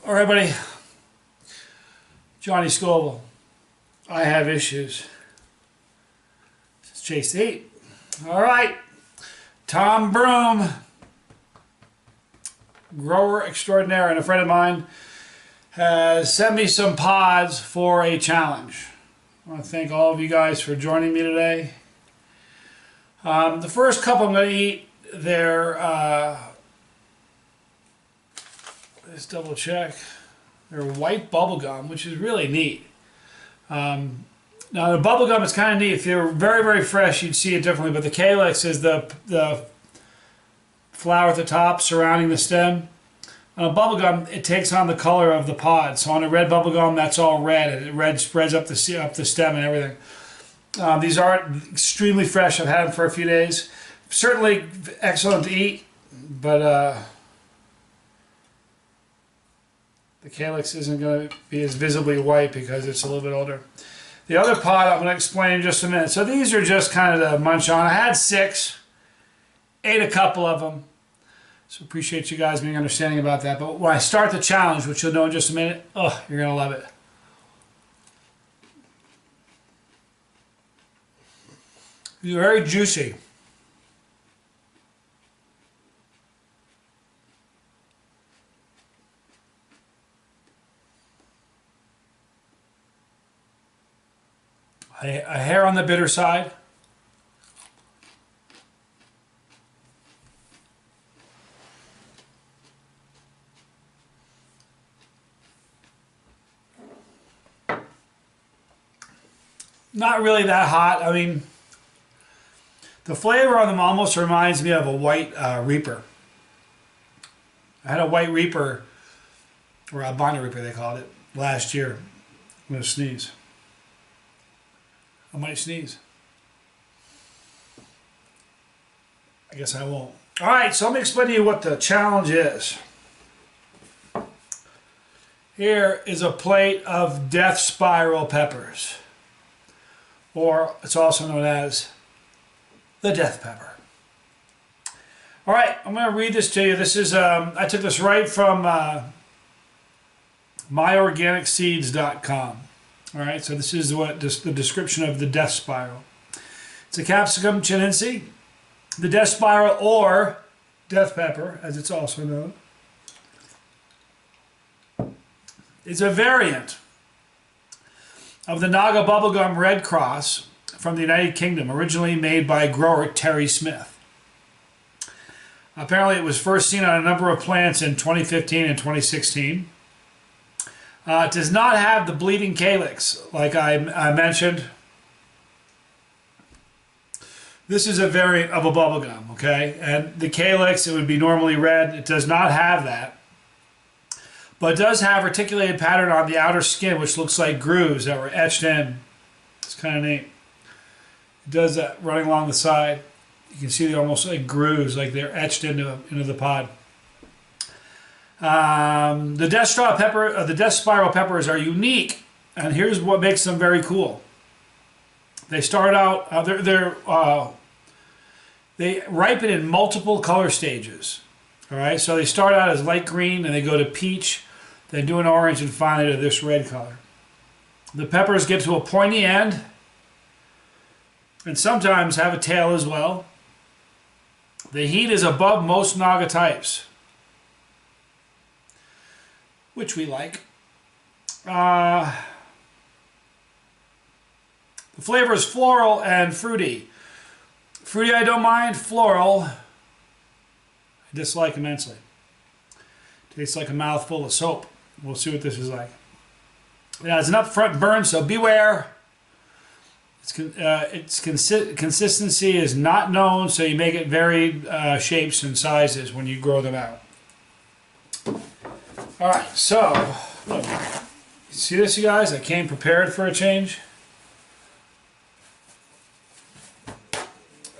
All right, buddy. Johnny Scoville. I have issues. Chasetheheat. All right. Tom Broome, grower extraordinaire, and a friend of mine, has sent me some pods for a challenge. I want to thank all of you guys for joining me today. The first couple I'm going to eat, let's double check. They're white bubblegum, which is really neat. Now the bubblegum is kind of neat. If they were very, very fresh, you'd see it differently, but the calyx is the flower at the top surrounding the stem. On a bubblegum, it takes on the color of the pod. So on a red bubblegum, that's all red, and red spreads up the stem and everything. These are extremely fresh. I've had them for a few days. Certainly excellent to eat, but the calyx isn't going to be as visibly white because it's a little bit older. The other pod I'm going to explain in just a minute. So these are just kind of to munch on. I had 6, ate a couple of them. So appreciate you guys being understanding about that. But when I start the challenge, which you'll know in just a minute, oh, you're going to love it. These are very juicy. A hair on the bitter side. Not really that hot. I mean, the flavor on them almost reminds me of a white Reaper. I had a white Reaper, or Albino Reaper they called it, last year. I'm going to sneeze. I might sneeze. I guess I won't. All right, so let me explain to you what the challenge is. Here is a plate of death spiral peppers, or it's also known as the death pepper. All right, I'm going to read this to you. This is I took this right from myorganicseeds.com. All right, so this is the description of the death spiral. It's a capsicum chinense, the death spiral, or death pepper, as it's also known. It's a variant of the Naga bubblegum red cross from the United Kingdom, originally made by grower Terry Smith. Apparently, it was first seen on a number of plants in 2015 and 2016. It does not have the bleeding calyx, like I mentioned. This is a variant of a bubblegum, okay? And the calyx, it would be normally red. It does not have that. But it does have articulated pattern on the outer skin, which looks like grooves that were etched in. It's kind of neat. It does that running along the side. You can see they're almost like grooves, like they're etched into the pod. The death spiral peppers are unique, and here's what makes them very cool. They start out they ripen in multiple color stages. All right, so they start out as light green, and they go to peach, then do an orange, and finally to this red color. The peppers get to a pointy end, and sometimes have a tail as well. The heat is above most Naga types, which we like. The flavor is floral and fruity. Fruity I don't mind, floral I dislike immensely. Tastes like a mouthful of soap. We'll see what this is like. It has an upfront burn, so beware. Its consistency is not known, so you may get varied shapes and sizes when you grow them out. All right, so see this, you guys? I came prepared for a change.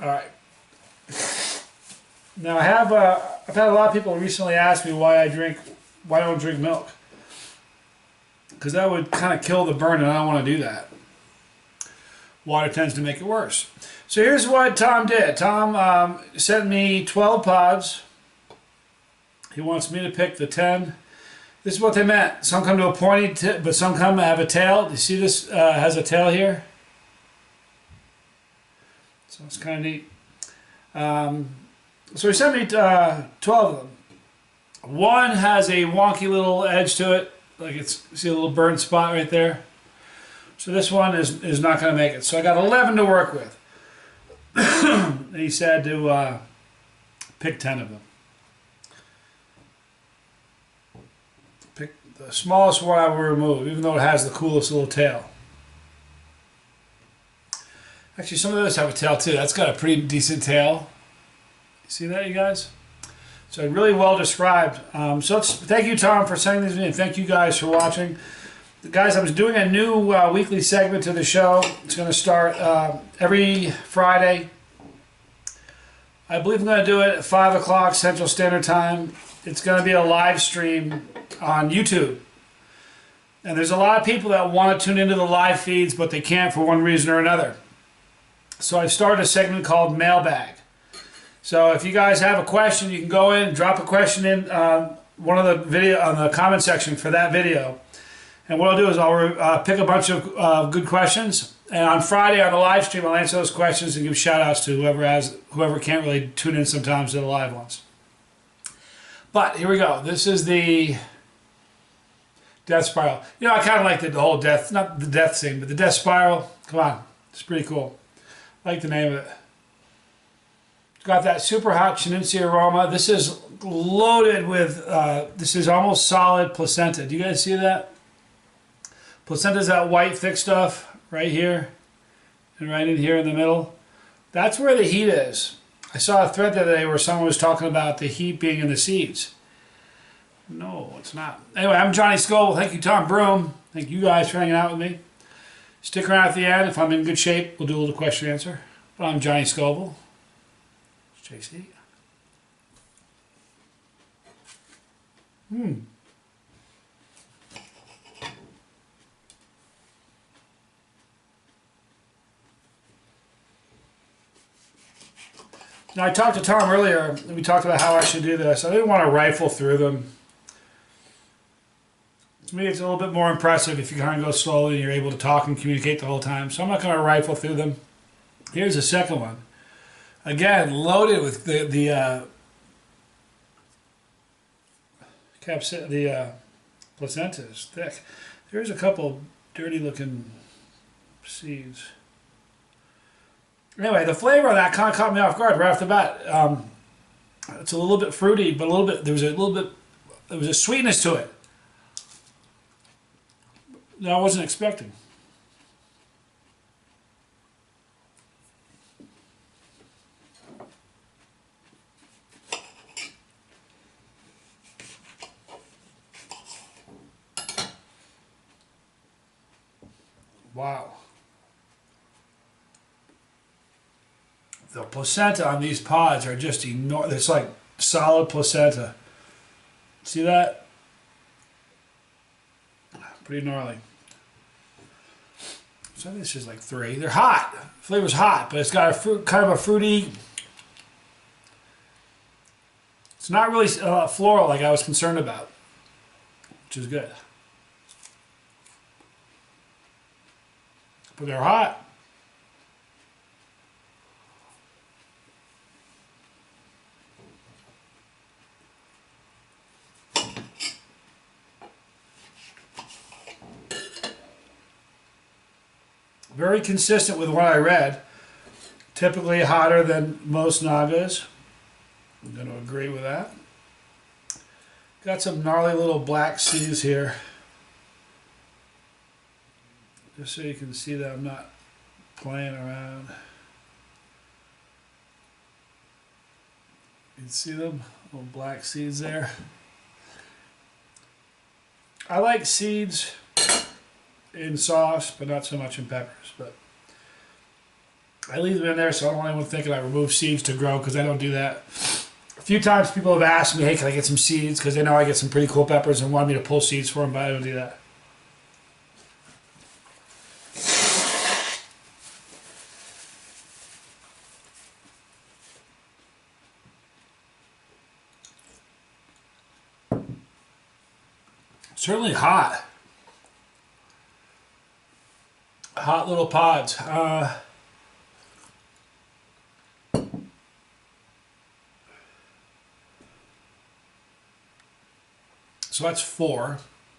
All right. Now I've had a lot of people recently ask me why I don't drink milk, because that would kind of kill the burn, and I don't want to do that. Water tends to make it worse. So here's what Tom did. Tom sent me 12 pods. He wants me to pick the 10 This is what they meant. Some come to a pointy tip, but some come have a tail. You see this has a tail here? So it's kind of neat. So he sent me 12 of them. One has a wonky little edge to it, like it's, see a little burnt spot right there. So this one is not going to make it. So I got 11 to work with. He said to pick 10 of them. Pick the smallest one I will remove, even though it has the coolest little tail. Actually, some of those have a tail too. That's got a pretty decent tail. You see that, you guys? So really well described. So thank you, Tom, for sending these to me, and thank you guys for watching. Guys, I was doing a new weekly segment to the show. It's going to start every Friday. I believe I'm going to do it at 5 o'clock Central Standard Time. It's going to be a live stream on YouTube. And there's a lot of people that want to tune into the live feeds, but they can't for one reason or another. So I've started a segment called Mailbag. So if you guys have a question, you can go in and drop a question in one of the video on the comment section for that video. And what I'll do is I'll pick a bunch of good questions, and on Friday on the live stream I'll answer those questions and give shout outs to whoever can't really tune in sometimes to the live ones. But here we go. This is the death spiral. You know, I kind of like the whole death, not the death thing, but the death spiral. Come on, it's pretty cool. I like the name of it. It's got that super hot chinense aroma. This is loaded with, this is almost solid placenta. Do you guys see that? Placenta is that white thick stuff right here and right in here in the middle. That's where the heat is. I saw a thread the other day where someone was talking about the heat being in the seeds. No, it's not. Anyway, I'm Johnny Scoville. Thank you, Tom Broome. Thank you guys for hanging out with me. Stick around at the end. If I'm in good shape, we'll do a little question and answer. But I'm Johnny Scoville. Chasetheheat. Now, I talked to Tom earlier, and we talked about how I should do this. I didn't want to rifle through them. To me, it's a little bit more impressive if you kind of go slowly and you're able to talk and communicate the whole time. So I'm not going to rifle through them. Here's the second one. Again, loaded with the placenta is thick. There's a couple dirty looking seeds. Anyway, the flavor of that kind of caught me off guard right off the bat. It's a little bit fruity, but there was a sweetness to it that I wasn't expecting. Wow. The placenta on these pods are just enormous. It's like solid placenta. See that? Pretty gnarly. So this is like 3. They're hot. The flavor's hot, but it's got a kind of a fruity. It's not really floral like I was concerned about, which is good. But they're hot. Very consistent with what I read. Typically hotter than most nagas. I'm going to agree with that. Got some gnarly little black seeds here. Just so you can see that I'm not playing around. You can see them, little black seeds there. I like seeds in sauce, but not so much in peppers. But I leave them in there so I don't want anyone thinking I remove seeds to grow, because I don't do that. A few times people have asked me, hey, can I get some seeds? Because they know I get some pretty cool peppers and want me to pull seeds for them, but I don't do that. Certainly hot. Hot little pods. So that's 4.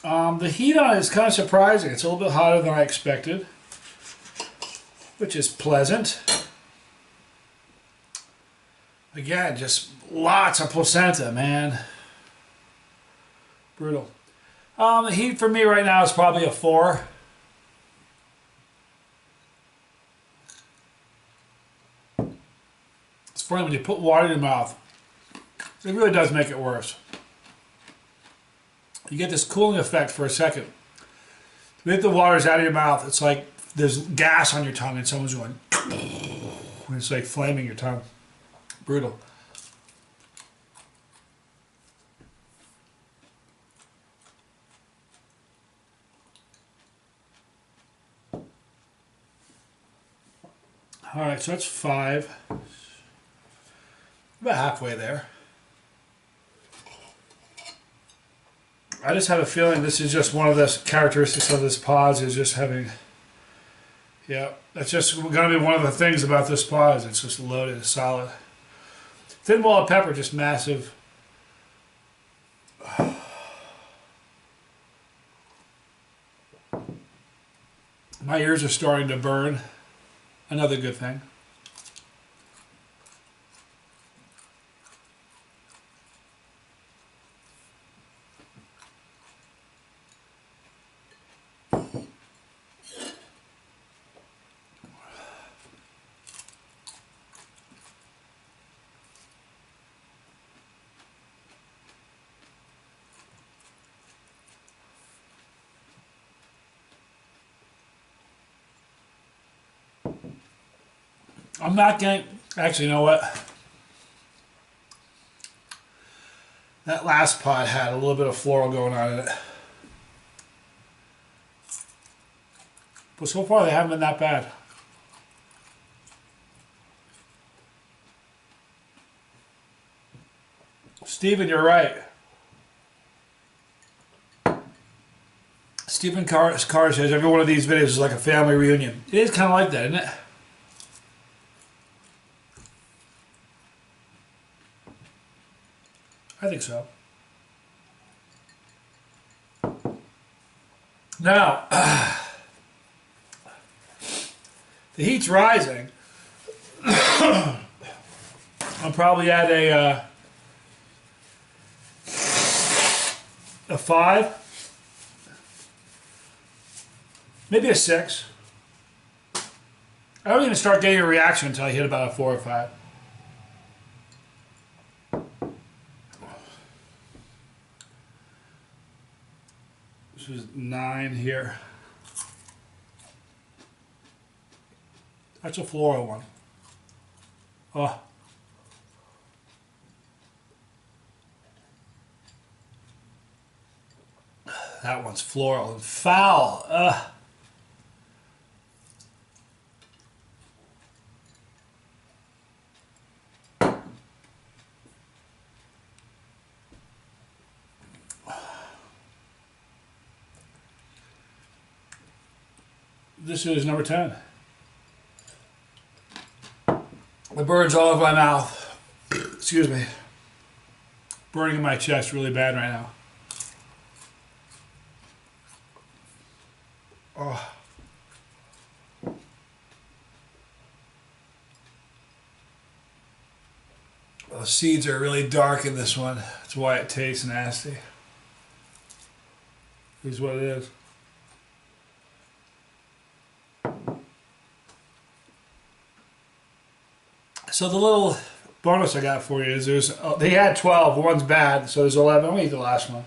The heat on it is kind of surprising. It's a little bit hotter than I expected, which is pleasant. Again, just lots of placenta, man. Brutal. The heat for me right now is probably a 4. It's funny when you put water in your mouth. It really does make it worse. You get this cooling effect for a second. If the water's out of your mouth, it's like there's gas on your tongue and someone's going, and it's like flaming your tongue. Brutal. All right, so that's 5. About halfway there. I just have a feeling this is just one of the characteristics of this pause is just having, yeah, that's just going to be one of the things about this pause. It's just loaded, it's solid. Thin wall of pepper, just massive. My ears are starting to burn. Another good thing. I'm not getting, actually, you know what? That last pot had a little bit of floral going on in it. But so far they haven't been that bad. Stephen, you're right. Stephen Carr says every one of these videos is like a family reunion. It is kind of like that, isn't it? I think so. Now, the heat's rising. I'm probably at a 5, maybe a 6. I don't even start getting a reaction until I hit about a 4 or 5. This is 9 here. That's a floral one. Oh. That one's floral and foul. This is number 10. The bird's all over my mouth. Excuse me. Burning in my chest really bad right now. Oh. Well, the seeds are really dark in this one. That's why it tastes nasty. Here's what it is. So the little bonus I got for you is they had 12, one's bad, so there's 11. I'm going to eat the last one.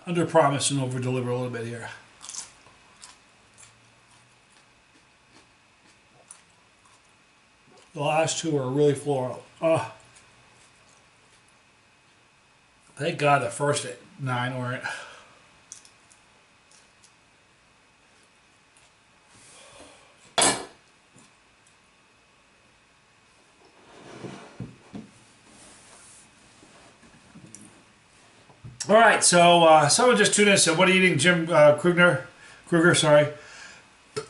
Under promise and over deliver a little bit here. The last 2 are really floral. Thank God the first 9 weren't. All right, so someone just tuned in and said, "What are you eating, Jim Kruger, sorry."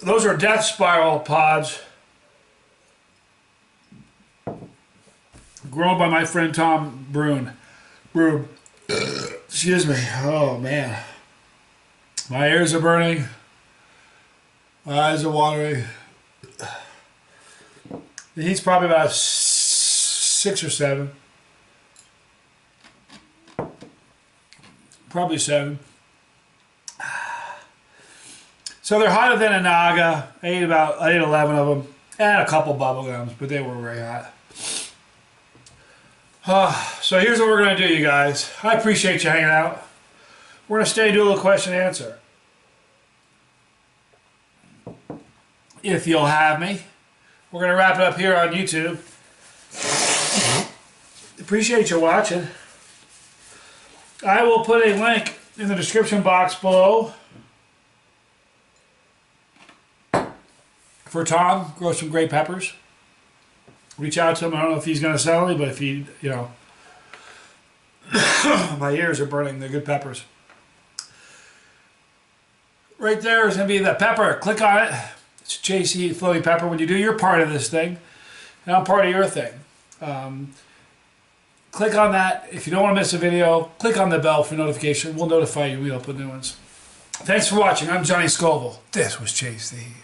Those are death spiral pods grown by my friend Tom Broome. Excuse me. Oh man, my ears are burning. My eyes are watering. The heat's probably about 6 or 7. Probably 7. So they're hotter than a naga. I ate 11 of them. And a couple bubble gums, but they were very hot. So here's what we're going to do, you guys. I appreciate you hanging out. We're going to stay and do a little question and answer. If you'll have me. We're going to wrap it up here on YouTube. Appreciate you watching. I will put a link in the description box below for Tom. Grow some great peppers. Reach out to him. I don't know if he's going to sell me, but if he, you know, my ears are burning. They're good peppers. Right there is going to be the pepper. Click on it. It's Chasetheheat floating pepper. When you do your part of this thing, and I'm part of your thing. Click on that. If you don't want to miss a video, click on the bell for notification. We'll notify you when we upload new ones. Thanks for watching. I'm Johnny Scoville. This was Chasetheheat.